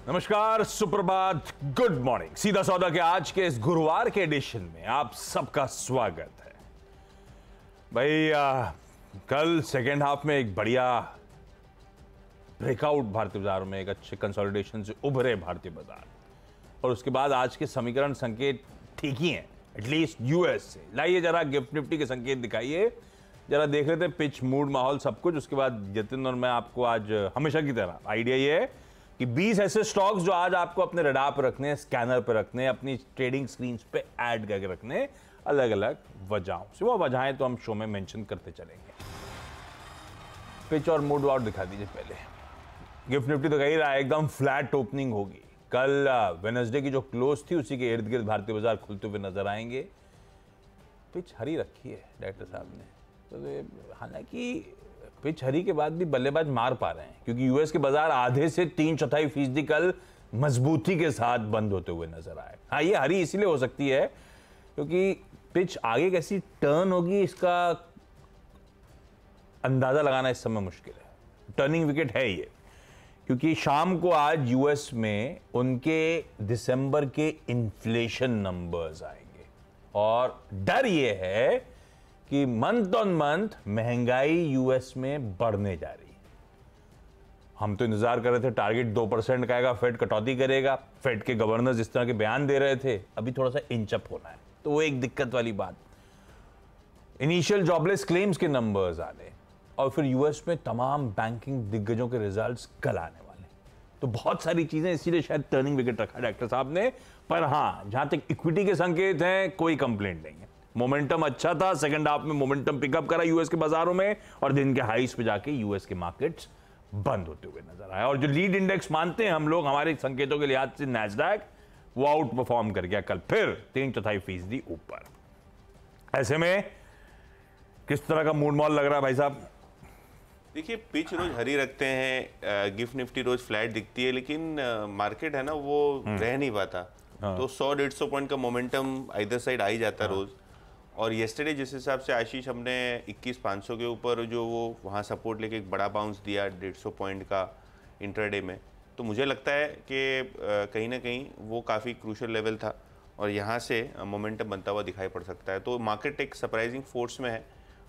नमस्कार, सुप्रभात, good morning. सीधा सौदा के आज के इस गुरुवार के एडिशन में आप सबका स्वागत है। भाई कल सेकेंड हाफ में एक बढ़िया ब्रेकआउट भारतीय बाजार में, एक अच्छे कंसोलिडेशन से उभरे भारतीय बाजार, और उसके बाद आज के समीकरण संकेत ठीक ही हैं, एटलीस्ट यूएस से। लाइए जरा गिफ्ट निफ्टी के संकेत दिखाइए, जरा देख लेते हैं पिच, मूड, माहौल, सब कुछ। उसके बाद जतिन और मैं आपको आज हमेशा की तरह आइडिया ये है कि 20 ऐसे स्टॉक्स जो आज आपको अपने रडार पर रखने, स्कैनर पर रखने, अपनी ट्रेडिंग स्क्रीन पे ऐड करके रखने, अलग अलग वजहों से। वो वजहें तो हम शो में मेंशन करते चलेंगे। पिच और मूड आउट दिखा दीजिए पहले। गिफ्ट निफ्टी तो कही रहा है एकदम फ्लैट ओपनिंग होगी। कल वेडनेसडे की जो क्लोज थी उसी के इर्द गिर्द भारतीय बाजार खुलते हुए नजर आएंगे। पिच हरी रखी है डायरेक्टर साहब ने, तो हालांकि पिच हरी के बाद भी बल्लेबाज मार पा रहे हैं, क्योंकि यूएस के बाजार आधे से 3/4% कल मजबूती के साथ बंद होते हुए नजर आए। हाँ, ये हरी इसीलिए हो सकती है क्योंकि पिच आगे कैसी टर्न होगी इसका अंदाजा लगाना इस समय मुश्किल है। टर्निंग विकेट है ये, क्योंकि शाम को आज यूएस में उनके दिसंबर के इन्फ्लेशन नंबर्स आएंगे, और डर ये है कि मंथ ऑन मंथ महंगाई यूएस में बढ़ने जा रही है। हम तो इंतजार कर रहे थे टारगेट 2% का आएगा, फेड कटौती करेगा। फेड के गवर्नर्स इस तरह के बयान दे रहे थे, अभी थोड़ा सा इंचअप होना है, तो वो एक दिक्कत वाली बात। इनिशियल जॉबलेस क्लेम्स के नंबर्स आने, और फिर यूएस में तमाम बैंकिंग दिग्गजों के रिजल्ट्स कल आने वाले। तो बहुत सारी चीजें, इसीलिए शायद टर्निंग विकेट रखा डॉक्टर साहब ने। पर हां, जहां तक इक्विटी के संकेत हैं, कोई कंप्लेंट नहीं है। मोमेंटम अच्छा था, सेकंड हाफ में मोमेंटम पिकअप करा यूएस के बाजारों में, और दिन के हाईस पे जाके यूएस के मार्केट्स बंद होते हुए नजर आए। और जो लीड इंडेक्स मानते हैं हम लोग हमारे संकेतों के लिहाज से, नैस्डैक, वो आउट परफॉर्म कर गया कल फिर 3/4% ऊपर। ऐसे में किस तरह का मूड मॉल लग रहा है भाई साहब? देखिए, पिच रोज हरी रखते हैं, गिफ्ट निफ्टी रोज फ्लैट दिखती है, लेकिन मार्केट है ना वो रह नहीं पाता। तो 100-150 पॉइंट का मोमेंटम इधर साइड आ ही जाता है रोज। और येस्टरडे जिस हिसाब से आशीष हमने 21,500 के ऊपर जो वो वहाँ सपोर्ट लेके एक बड़ा बाउंस दिया 150 पॉइंट का इंट्राडे में, तो मुझे लगता है कि कहीं ना कहीं वो काफ़ी क्रूशियल लेवल था, और यहाँ से मोमेंटम बनता हुआ दिखाई पड़ सकता है। तो मार्केट एक सरप्राइजिंग फोर्स में है,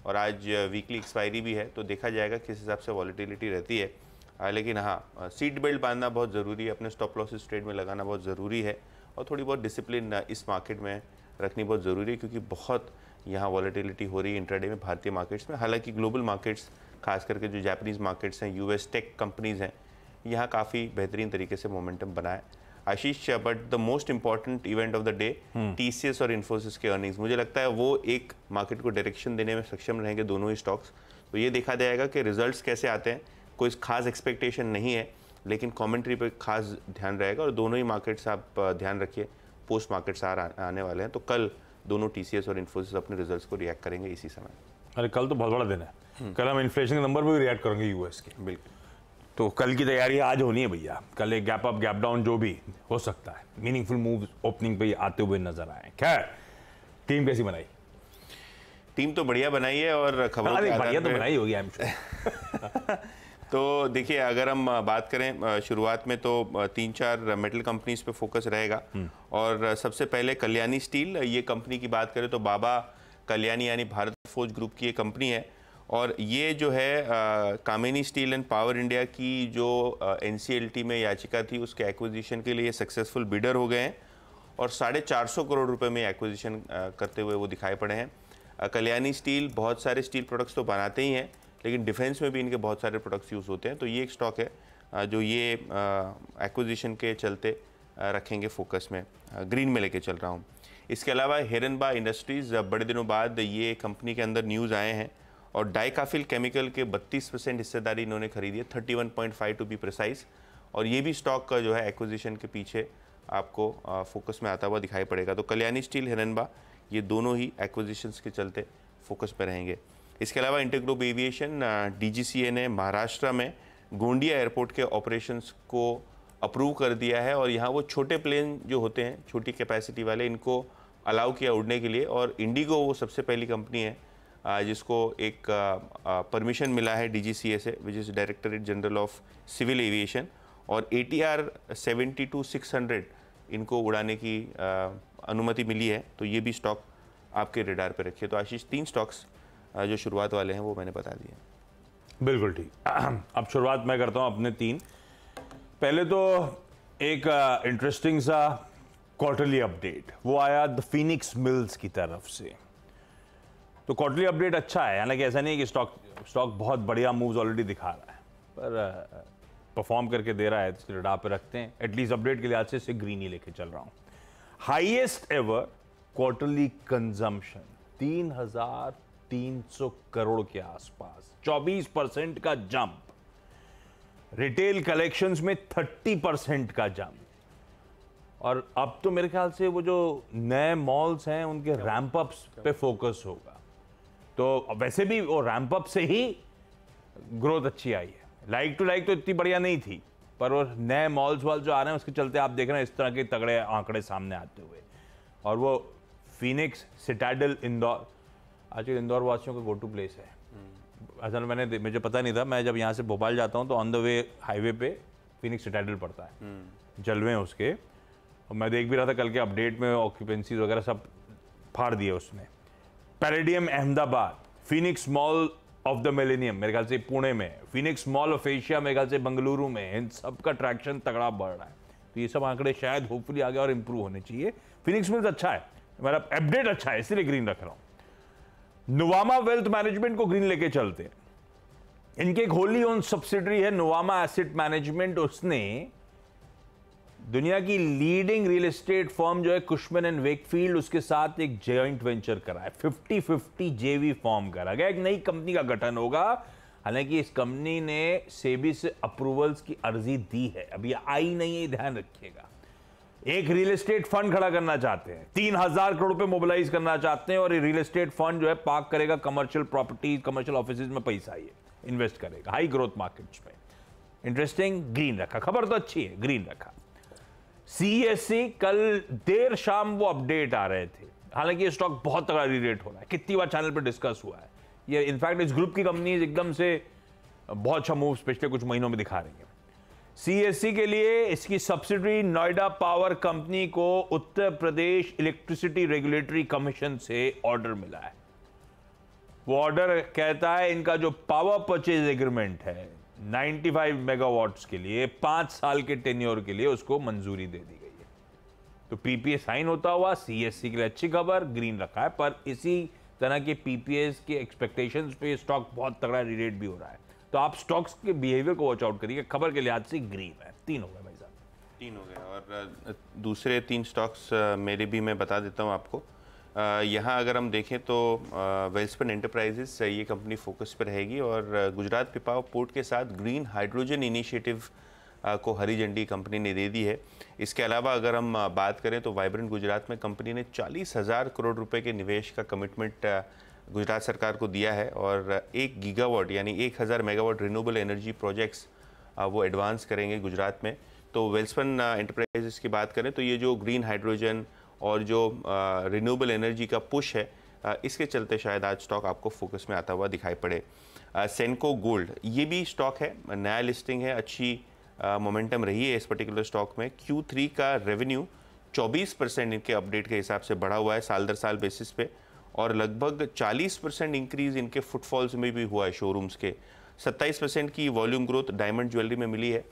और आज वीकली एक्सपायरी भी है, तो देखा जाएगा किस हिसाब से वॉलेटिलिटी रहती है। लेकिन हाँ, सीट बेल्ट बांधना बहुत ज़रूरी है, अपने स्टॉप लॉसेस ट्रेड में लगाना बहुत ज़रूरी है, और थोड़ी बहुत डिसिप्लिन इस मार्केट में रखनी बहुत ज़रूरी है, क्योंकि बहुत यहाँ वॉलेटिलिटी हो रही है इंट्राडे में भारतीय मार्केट्स में। हालांकि ग्लोबल मार्केट्स, खास करके जो जापानीज़ मार्केट्स हैं, यूएस टेक कंपनीज़ हैं, यहाँ काफ़ी बेहतरीन तरीके से मोमेंटम बना है Ashish. But the most important event of the day, TCS और इन्फोसिस के अर्निंग्स, मुझे लगता है वो एक मार्केट को डायरेक्शन देने में सक्षम रहेंगे, दोनों ही स्टॉक्स। तो ये देखा जाएगा कि रिजल्ट्स कैसे आते हैं। कोई खास एक्सपेक्टेशन नहीं है, लेकिन कमेंट्री पे खास ध्यान रहेगा, और दोनों ही मार्केट्स आप ध्यान रखिए, पोस्ट मार्केट्स आने वाले हैं। तो कल दोनों टीसीएस और इन्फोसिस अपने रिजल्ट्स को रिएक्ट करेंगे इसी समय। अरे कल तो बहुत बड़ा दिन है, कल हम इन्फ्लेशन के नंबर पर भी रिएक्ट करेंगे यूएस के। बिल्कुल, तो कल की तैयारी आज होनी है भैया। कल एक गैप अप गैप डाउन जो भी हो सकता है, मीनिंगफुल मूव ओपनिंग पे आते हुए नजर आए। खैर, टीम कैसी बनाई? टीम तो बढ़िया बनाई है, और खबरों के बढ़िया तो बनाई होगी आई एम श्योर। तो देखिए, अगर हम बात करें शुरुआत में, तो 3-4 मेटल कंपनीज पे फोकस रहेगा। और सबसे पहले कल्याणी स्टील, ये कंपनी की बात करें तो बाबा कल्याणी यानी भारत फोर्ज ग्रुप की ये कंपनी है, और ये जो है कामिनी स्टील एंड पावर इंडिया की जो एनसीएलटी में याचिका थी, उसके एक्विजिशन के लिए सक्सेसफुल बिडर हो गए हैं, और 450 करोड़ रुपए में एक्विजिशन करते हुए वो दिखाई पड़े हैं। कल्याणी स्टील बहुत सारे स्टील प्रोडक्ट्स तो बनाते ही हैं, लेकिन डिफेंस में भी इनके बहुत सारे प्रोडक्ट्स यूज़ होते हैं। तो ये एक स्टॉक है जो ये एक्विजिशन के चलते रखेंगे फोकस में, ग्रीन में लेके चल रहा हूँ। इसके अलावा हिरनबा इंडस्ट्रीज़, बड़े दिनों बाद ये कंपनी के अंदर न्यूज़ आए हैं, और डाइकाफिल केमिकल के 32% हिस्सेदारी इन्होंने खरीदी है, 31.5 टू बी प्रिसाइज। और ये भी स्टॉक का जो है एक्विजिशन के पीछे आपको फोकस में आता हुआ दिखाई पड़ेगा। तो कल्याणी स्टील, हिरनबा, ये दोनों ही एक्विजिशंस के चलते फोकस में रहेंगे। इसके अलावा इंटरग्लोब एविएशन, डीजीसीए ने महाराष्ट्र में गोंडिया एयरपोर्ट के ऑपरेशंस को अप्रूव कर दिया है, और यहाँ वो छोटे प्लेन जो होते हैं, छोटी कैपेसिटी वाले, इनको अलाउ किया उड़ने के लिए। और इंडिगो वो सबसे पहली कंपनी है जिसको एक परमिशन मिला है DGCA से, which is directorate general of civil aviation, और ATR 72-600 इनको उड़ाने की अनुमति मिली है। तो ये भी स्टॉक आपके रेडार पे रखिए। तो आशीष, 3 स्टॉक्स जो शुरुआत वाले हैं वो मैंने बता दिए। बिल्कुल ठीक। अब शुरुआत मैं करता हूं अपने 3। पहले तो एक इंटरेस्टिंग सा क्वार्टरली अपडेट वो आया द फिनिक्स मिल्स की तरफ से। तो क्वार्टरली अपडेट अच्छा है, हालांकि ऐसा नहीं है कि स्टॉक बहुत बढ़िया मूव्स ऑलरेडी दिखा रहा है, पर परफॉर्म करके दे रहा है, तो इसके रेडार पे रखते हैं। एटलीस्ट अपडेट के लिहाज से इसे ग्रीन ही लेके चल रहा हूं। Highest ever quarterly consumption 3,300 crore के आसपास, 24% का जंप। रिटेल कलेक्शंस में 30% का जंप। और अब तो मेरे ख्याल से वो जो नए मॉल्स हैं उनके रैंप अप्स पे फोकस होगा। तो वैसे भी वो रैंप अप से ही ग्रोथ अच्छी आई है। लाइक टू लाइक तो इतनी बढ़िया नहीं थी, पर वो नए मॉल्स वाल जो आ रहे हैं उसके चलते आप देख रहे हैं इस तरह के तगड़े आंकड़े सामने आते हुए। और वो फिनिक्स, सिटाडेल, इंदौर, आजकल इंदौर वासियों का गो टू प्लेस है। असल में मुझे पता नहीं था, मैं जब यहाँ से भोपाल जाता हूँ तो ऑन द वे हाईवे पे फिनिक्स सिटाडेल पड़ता है, जलवे हैं उसके। और मैं देख भी रहा था कल के अपडेट में, ऑक्यूपेंसीज वगैरह सब फाड़ दिए उसने। Palladium Ahmedabad, Phoenix mall of the millennium मेरे ख्याल से पुणे में, फिनिक्स मॉल ऑफ एशिया मेरे ख्याल से बेंगलुरु में, इन सब का ट्रैक्शन तगड़ा बढ़ रहा है। तो ये सब आंकड़े शायद होपफुली आगे और इंप्रूव होने चाहिए। फिनिक्स मिल्स अच्छा है, मेरा अपडेट अच्छा है, इसलिए ग्रीन रख रहा हूं। नुवामा वेल्थ मैनेजमेंट को ग्रीन लेके चलते हैं। इनके एक होली ओन सब्सिडरी है नुवामा एसेट मैनेजमेंट। उसने दुनिया की लीडिंग रियल एस्टेट फर्म जो है कुशमन एंड वेकफील्ड, उसके साथ एक जॉइंट वेंचर करा है। 50-50 जेवी फॉर्म करा गया, एक नई कंपनी का गठन होगा। हालांकि इस कंपनी ने सेबी से अप्रूवल्स की अर्जी दी है, अभी आई नहीं है, ध्यान रखिएगा। एक रियल एस्टेट फंड खड़ा करना चाहते हैं, 3,000 करोड़ रुपए मोबिलाइज करना चाहते हैं। और ये रियल एस्टेट फंड जो है पार्क करेगा कमर्शियल प्रॉपर्टीज, कमर्शियल ऑफिसेज में पैसा ये इन्वेस्ट करेगा हाई ग्रोथ मार्केट्स में। इंटरेस्टिंग, ग्रीन रखा। खबर तो अच्छी है, ग्रीन रखा। सीएससी कल देर शाम वो अपडेट आ रहे थे, हालांकि ये स्टॉक बहुत तगड़ा रीरेट हो रहा है, कितनी बार चैनल पर डिस्कस हुआ है। ये इनफैक्ट इस ग्रुप की कंपनीज एकदम से बहुत अच्छा मूव पिछले कुछ महीनों में दिखा रही है। सीएससी के लिए इसकी सब्सिडरी नोएडा पावर कंपनी को Uttar Pradesh electricity regulatory commission से ऑर्डर मिला है। वो ऑर्डर कहता है इनका जो पावर परचेज एग्रीमेंट है 95 मेगावाट्स के लिए 5 साल के टेन्योर के लिए उसको मंजूरी दे दी गई है। तो पीपीए साइन होता हुआ सीएससी के लिए अच्छी खबर, ग्रीन रखा है। पर इसी तरह के पीपीएस के एक्सपेक्टेशंस पे स्टॉक बहुत तगड़ा रीरेट भी हो रहा है। तो आप स्टॉक्स के बिहेवियर को वॉच आउट करिए। खबर के लिहाज से ग्रीन है। 3 हो गए भाई साहब, 3 हो गए। और दूसरे 3 स्टॉक्स मेरे भी मैं बता देता हूँ आपको। यहाँ अगर हम देखें तो वेल्सपन एंटरप्राइजेस, ये कंपनी फोकस पर रहेगी। और गुजरात पिपावाव पोर्ट के साथ ग्रीन हाइड्रोजन इनिशिएटिव को हरी झंडी कंपनी ने दे दी है। इसके अलावा अगर हम बात करें तो वाइब्रेंट गुजरात में कंपनी ने 40,000 करोड़ रुपए के निवेश का कमिटमेंट गुजरात सरकार को दिया है। और 1 गीगावाट यानी 1000 मेगावाट रिन्यूएबल एनर्जी प्रोजेक्ट्स वो एडवांस करेंगे गुजरात में। तो वेल्सपन एंटरप्राइजेस की बात करें तो ये जो ग्रीन हाइड्रोजन और जो रिन्यूएबल एनर्जी का पुश है, इसके चलते शायद आज स्टॉक आपको फोकस में आता हुआ दिखाई पड़े। सेनको गोल्ड, ये भी स्टॉक है, नया लिस्टिंग है, अच्छी मोमेंटम रही है इस पर्टिकुलर स्टॉक में। Q3 का रेवेन्यू 24% इनके अपडेट के हिसाब से बढ़ा हुआ है साल दर साल बेसिस पे। और लगभग 40% इंक्रीज इनके फुटफॉल्स में भी हुआ है शोरूम्स के। 27% की वॉल्यूम ग्रोथ डायमंड ज्वेलरी में मिली है।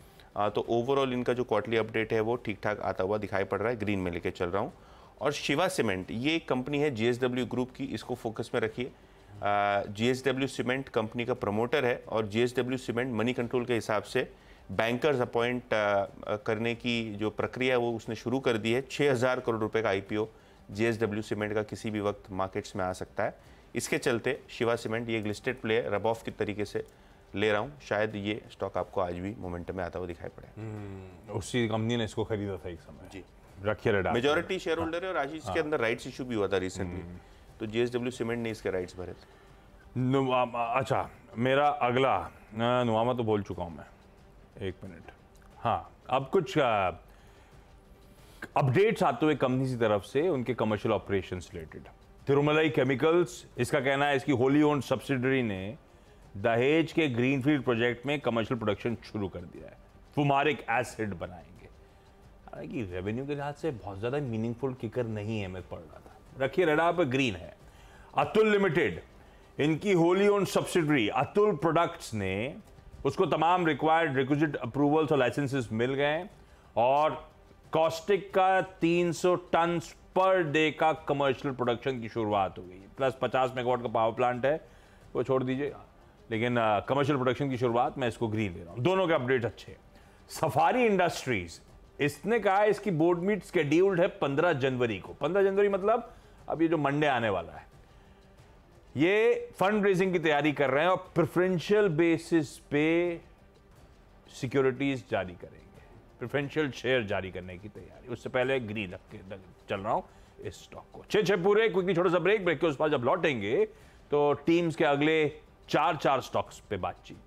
तो ओवरऑल इनका जो क्वार्टरली अपडेट है वो ठीक ठाक आता हुआ दिखाई पड़ रहा है, ग्रीन में लेके चल रहा हूँ। और शिवा सीमेंट, ये एक कंपनी है JSW ग्रुप की, इसको फोकस में रखिए। JSW सीमेंट कंपनी का प्रमोटर है और JSW सीमेंट मनी कंट्रोल के हिसाब से बैंकर्स अपॉइंट करने की जो प्रक्रिया है वो उसने शुरू कर दी है। 6,000 करोड़ रुपए का IPO JSW सीमेंट का किसी भी वक्त मार्केट्स में आ सकता है। इसके चलते शिवा सीमेंट, ये एक लिस्टेड प्ले है, रब ऑफ की तरीके से ले रहा हूँ। शायद ये स्टॉक आपको आज भी मोमेंटम में आता हुआ दिखाई पड़े। उसी कंपनी ने इसको खरीदा था एक समय जी, रखिए रेडार। मेजॉरिटी शेयर होल्डर है और आज इसके अंदर राइट्स इशू भी हुआ था रिसेंटली। तो JSW सीमेंट ने इसके राइट्स भरे थे। अच्छा, मेरा अगला नुवामा तो बोल चुका हूँ मैं, 1 मिनट। हाँ, अब कुछ अपडेट्स आते हुए कंपनी की तरफ से उनके commercial operations related. Tirumalai chemicals, इसका कहना है इसकी होली ओन्ड सब्सिडरी ने दहेज के ग्रीनफील्ड प्रोजेक्ट में कमर्शियल प्रोडक्शन शुरू कर दिया है, फुमारिक एसिड बनाएंगे। हालांकि रेवेन्यू के लिहाज से बहुत ज्यादा मीनिंगफुल किकर नहीं है, मैं पढ़ रहा था। रखिए रडार पर ग्रीन है। अतुल लिमिटेड, इनकी wholly owned subsidiary Atul products ने, उसको तमाम रिक्वायर्ड रिक्विजिट अप्रूवल्स और लाइसेंसेस मिल गए और कॉस्टिक का 300 टन पर डे का कमर्शियल प्रोडक्शन की शुरुआत हो गई। प्लस 50 मेगावाट का पावर प्लांट है, वो छोड़ दीजिए, लेकिन कमर्शियल प्रोडक्शन की शुरुआत, मैं इसको ग्रीन ले रहा हूं। दोनों के अपडेट अच्छे हैं। सफारी इंडस्ट्रीज, इसने कहा इसकी बोर्ड मीट स्केड्यूल्ड है 15 जनवरी को। 15 जनवरी मतलब अब ये जो मंडे आने वाला है। ये फंड रेजिंग की तैयारी कर रहे हैं और प्रेफरेंशियल बेसिस पे सिक्योरिटीज जारी करेंगे, प्रेफरेंशियल शेयर जारी करने की तैयारी। उससे पहले ग्रीन रख के चल रहा हूं इस स्टॉक को। 6 पूरे, क्विकली छोटा सा ब्रेक के उस पर जब लौटेंगे तो टीम्स के अगले 4 स्टॉक्स पे बातचीत।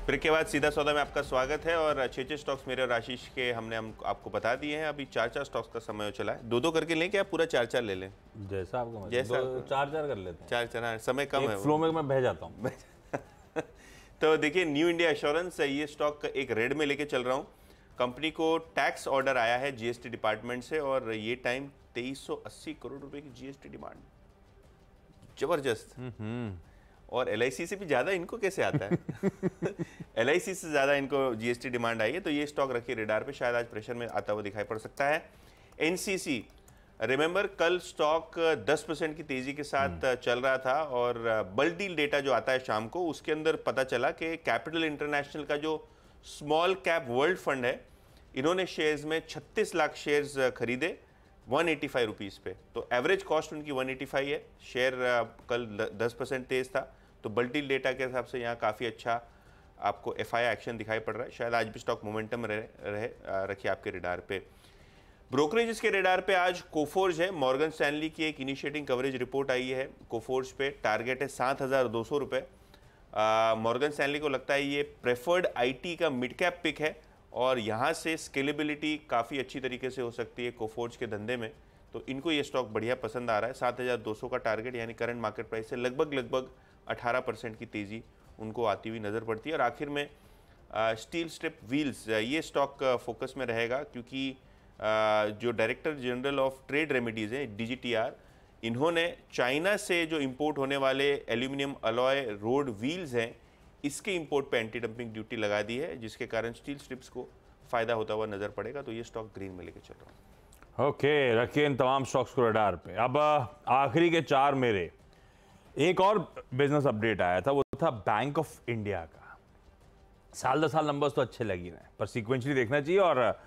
ब्रेक के बाद सीधा सौदा में आपका स्वागत है और 6 स्टॉक्स मेरे और आशीष के हम आपको बता दिए हैं। अभी 4 स्टॉक्स का समय हो चला है। 2 करके लें क्या पूरा 4 ले लें? जैसा आपको जैसा 4 कर लेते हैं। 4 समय कम है, फ्लो में मैं बह जाता हूँ। तो देखिए न्यू इंडिया एश्योरेंस, ये स्टॉक एक रेड में लेके चल रहा हूँ। कंपनी को टैक्स ऑर्डर आया है जीएसटी डिपार्टमेंट से और ये टाइम 2380 करोड़ रुपए की जीएसटी डिमांड, जबरदस्त। और एलआईसी से भी ज्यादा इनको कैसे आता है? एलआईसी से ज्यादा इनको जीएसटी डिमांड आई है, तो ये स्टॉक रखिए रेडार पे, शायद आज प्रेशर में आता हुआ दिखाई पड़ सकता है। एनसीसी, रिमेंबर कल स्टॉक 10% की तेजी के साथ चल रहा था और बल्क डील डेटा जो आता है शाम को, उसके अंदर पता चला कि कैपिटल इंटरनेशनल का जो स्मॉल कैप वर्ल्ड फंड है, इन्होंने शेयर्स में 36 लाख शेयर्स खरीदे 185 रुपीज़ पे। तो एवरेज कॉस्ट उनकी 185 है। शेयर कल 10% तेज था, तो बल्क डील डेटा के हिसाब से यहाँ काफ़ी अच्छा आपको एफआईआई एक्शन दिखाई पड़ रहा है। शायद आज भी स्टॉक मोमेंटम रहे रखिए आपके रेडार पे। ब्रोकरेज के रेडार पे आज कोफोर्ज है। मॉर्गन स्टैनली की एक इनिशिएटिंग कवरेज रिपोर्ट आई है कोफोर्ज पे, टारगेट है 7,200 रुपये। मॉर्गन स्टैनली को लगता है ये प्रेफर्ड आईटी का मिड कैप पिक है और यहाँ से स्केलेबिलिटी काफ़ी अच्छी तरीके से हो सकती है कोफोर्ज के धंधे में, तो इनको ये स्टॉक बढ़िया पसंद आ रहा है। 7,200 का टारगेट, यानी करंट मार्केट प्राइस से लगभग 18% की तेज़ी उनको आती हुई नज़र पड़ती है। और आखिर में स्टील स्ट्रिप व्हील्स, ये स्टॉक फोकस में रहेगा क्योंकि जो director general of trade remedies हैं डीजीटीआर, इन्होंने चाइना से जो इंपोर्ट होने वाले एल्यूमिनियम अलॉय रोड व्हील्स हैं, इसके इंपोर्ट पे एंटी डंपिंग ड्यूटी लगा दी है, जिसके कारण स्टील स्ट्रिप्स को फायदा होता हुआ नजर पड़ेगा। तो ये स्टॉक ग्रीन में लेके चल रहा हूँ। ओके, रखिए इन तमाम स्टॉक्स को रडार पे। अब आखिरी के 4 मेरे, एक और बिजनेस अपडेट आया था, वो था बैंक ऑफ इंडिया का। साल 10 साल नंबर्स तो अच्छे लग ही रहे हैं, पर सीक्वेंशली देखना चाहिए और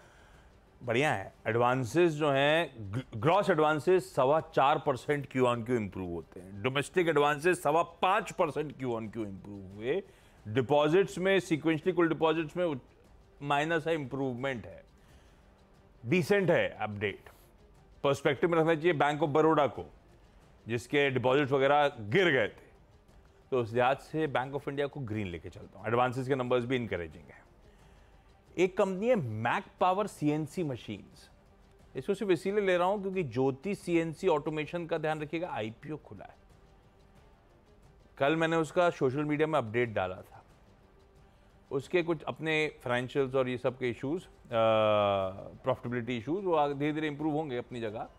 बढ़िया है। एडवांसेस जो हैं, gross advances 4.25% Q on Q improve होते हैं। Domestic advances 5.25% Q on Q improve हुए। डिपॉजिट्स में सीक्वेंशली कुल डिपॉजिट्स में माइनस है, इंप्रूवमेंट है, डिसेंट है अपडेट। पर्सपेक्टिव में रखना चाहिए बैंक ऑफ बड़ौदा को, जिसके डिपॉजिट्स वगैरह गिर गए थे, तो उस लिहाज से बैंक ऑफ इंडिया को ग्रीन लेके चलता हूं। एडवांसेस के नंबर्स भी इनकरेजिंग है। एक कंपनी है मैक पावर सीएनसी मशीन्स, इसको सिर्फ इसीलिए ले रहा हूं क्योंकि ज्योति सीएनसी ऑटोमेशन का ध्यान रखिएगा आईपीओ खुला है। कल मैंने उसका सोशल मीडिया में अपडेट डाला था, उसके कुछ अपने फाइनेंशियल्स और ये सब के इश्यूज, प्रॉफिटेबिलिटी इश्यूज, वो धीरे धीरे इंप्रूव होंगे अपनी जगह।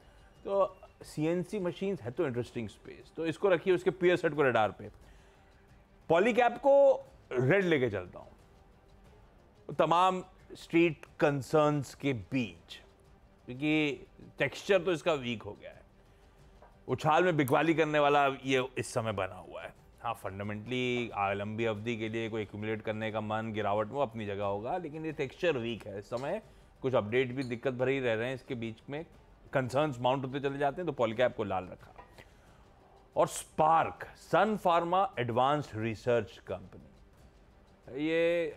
तो सीएनसी मशीन्स है तो इंटरेस्टिंग स्पेस, तो इसको रखिए उसके पीयर सेट को रेडार पे। पॉलीकैप को रेड लेके चलता हूं तमाम स्ट्रीट कंसर्न्स के बीच, क्योंकि टेक्सचर तो इसका वीक हो गया है। उछाल में बिकवाली करने वाला ये इस समय बना हुआ है। हाँ, फंडामेंटली लंबी अवधि के लिए कोई एक्यूमुलेट करने का मन, गिरावट में अपनी जगह होगा, लेकिन ये टेक्सचर वीक है इस समय। कुछ अपडेट भी दिक्कत भरे ही रह रहे हैं इसके बीच में, कंसर्न्स माउंट होते चले जाते हैं, तो पॉलीकैप को लाल रखा। और स्पार्क, सन फार्मा एडवांस्ड रिसर्च कंपनी, ये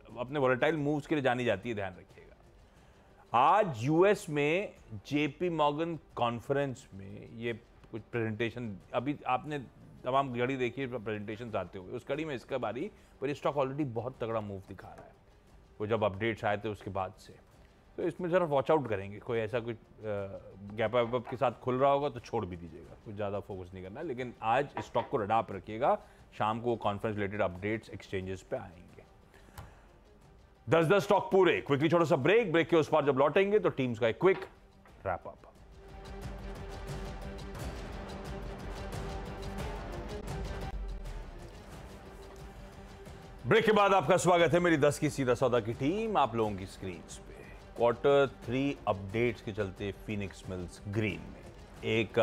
अपने वोलेटाइल मूव्स के लिए जानी जाती है, ध्यान रखिएगा। आज यूएस में जेपी मॉर्गन कॉन्फ्रेंस में ये कुछ प्रेजेंटेशन, अभी आपने तमाम घड़ी देखी है प्रेजेंटेशन आते हुए, उस कड़ी में इसका बारी, पर ये स्टॉक ऑलरेडी बहुत तगड़ा मूव दिखा रहा है वो जब अपडेट्स आए थे उसके बाद से। तो इसमें ज़रा वॉच आउट करेंगे, कोई ऐसा कुछ गैप वैप के साथ खुल रहा होगा तो छोड़ भी दीजिएगा, कुछ ज़्यादा फोकस नहीं करना है। लेकिन आज स्टॉक को रडाप रखिएगा, शाम को कॉन्फ्रेंस रिलेटेड अपडेट्स एक्सचेंजेस पे आएंगे। 10 स्टॉक पूरे। क्विकली छोटा सा ब्रेक के उस पार जब लौटेंगे तो टीम्स का एक क्विक रैप अप। ब्रेक के बाद आपका स्वागत है मेरी 10 की सीधा सौदा की टीम आप लोगों की स्क्रीन पे। Q3 अपडेट्स के चलते फिनिक्स मिल्स ग्रीन में, एक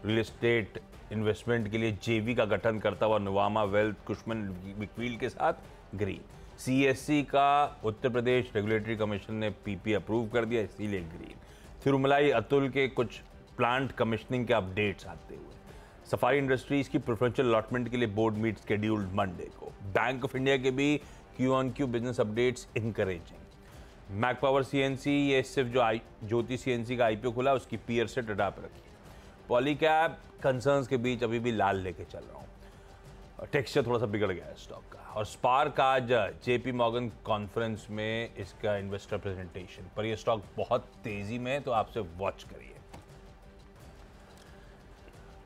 रियल एस्टेट इन्वेस्टमेंट के लिए जेवी का गठन करता हुआ नुवामा वेल्थ कुशमन विकवील के साथ ग्रीन। सीएससी का उत्तर प्रदेश रेगुलेटरी कमीशन ने पीपी अप्रूव कर दिया, इसीलिए ग्रीन। थिरुमलाई अतुल के कुछ प्लांट कमिश्निंग के अपडेट्स आते हुए। सफारी इंडस्ट्रीज की प्रेफरेंशियल अलॉटमेंट के लिए बोर्ड मीट शेड्यूल्ड मंडे को। बैंक ऑफ इंडिया के भी Q-on-Q business updates encouraging. Mac Power CNC, ये सिर्फ जो ज्योति सीएनसी का आईपीओ खुला उसकी पीयर से रडाप रखी। पॉलीकैब कंसर्न्स के बीच अभी भी लाल लेके चल रहा हूँ, टेक्सचर थोड़ा सा बिगड़ गया है स्टॉक का। और स्पार्क आज JP मॉर्गन कॉन्फ्रेंस में इसका इन्वेस्टर प्रेजेंटेशन पर, यह स्टॉक बहुत तेजी में है तो आपसे वॉच करिए।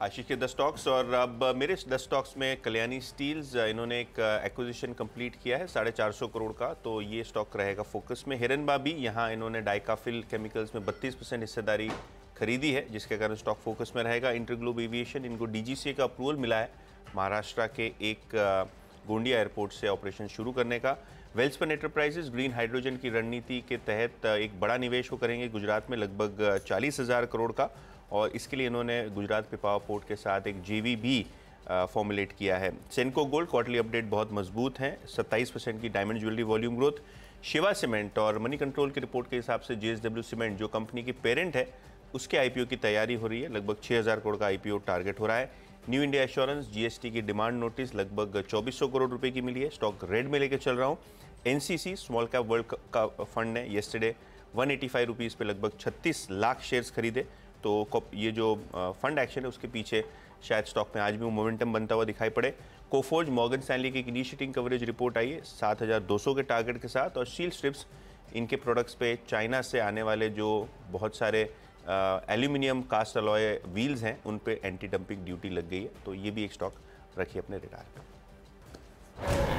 आशीष के 10 स्टॉक्स, और अब मेरे 10 स्टॉक्स में कल्याणी स्टील्स, इन्होंने एक एक्विजिशन कंप्लीट किया है 450 करोड़ का, तो ये स्टॉक रहेगा फोकस में। हिरनबाबी, यहाँ इन्होंने डाइकाफिल केमिकल्स में 32% हिस्सेदारी खरीदी है, जिसके कारण स्टॉक फोकस में रहेगा। इंटरग्लोब एविएशन, इनको DGCA का अप्रूवल मिला है महाराष्ट्र के एक गोंडिया एयरपोर्ट से ऑपरेशन शुरू करने का। वेल्सपन एंटरप्राइजेज ग्रीन हाइड्रोजन की रणनीति के तहत एक बड़ा निवेश को करेंगे गुजरात में, लगभग 40,000 करोड़ का, और इसके लिए इन्होंने गुजरात पिपावा पोर्ट के साथ एक JV भी फॉर्मुलेट किया है। सेनको गोल्ड क्वार्टरली अपडेट बहुत मजबूत है, 27% की diamond jewellery volume growth. Shiva cement और मनी कंट्रोल की रिपोर्ट के हिसाब से JSW सीमेंट जो कंपनी की पेरेंट है उसके IPO की तैयारी हो रही है, लगभग 6,000 करोड़ का IPO टारगेट हो रहा है। न्यू इंडिया एश्योरेंस, GST की डिमांड नोटिस लगभग 2400 करोड़ रुपए की मिली है, स्टॉक रेड में लेकर चल रहा हूँ। NCC स्मॉल कैप वर्ल्ड का फंड ने येस्टरडे 185 रुपीज़ पे लगभग 36 लाख शेयर्स खरीदे, तो ये जो फंड एक्शन है उसके पीछे शायद स्टॉक में आज भी मोमेंटम बनता हुआ दिखाई पड़े। कोफोर्ज मॉर्गन स्टैनली की एक इनिशिएटिंग कवरेज रिपोर्ट आई है 7,200 के टारगेट के साथ, और स्टील स्ट्रिप्स, इनके प्रोडक्ट्स पे चाइना से आने वाले जो बहुत सारे एल्यूमिनियम कास्ट अलॉय व्हील्स हैं उन पे एंटी डंपिंग ड्यूटी लग गई है, तो ये भी एक स्टॉक रखिए अपने रिटायर पे।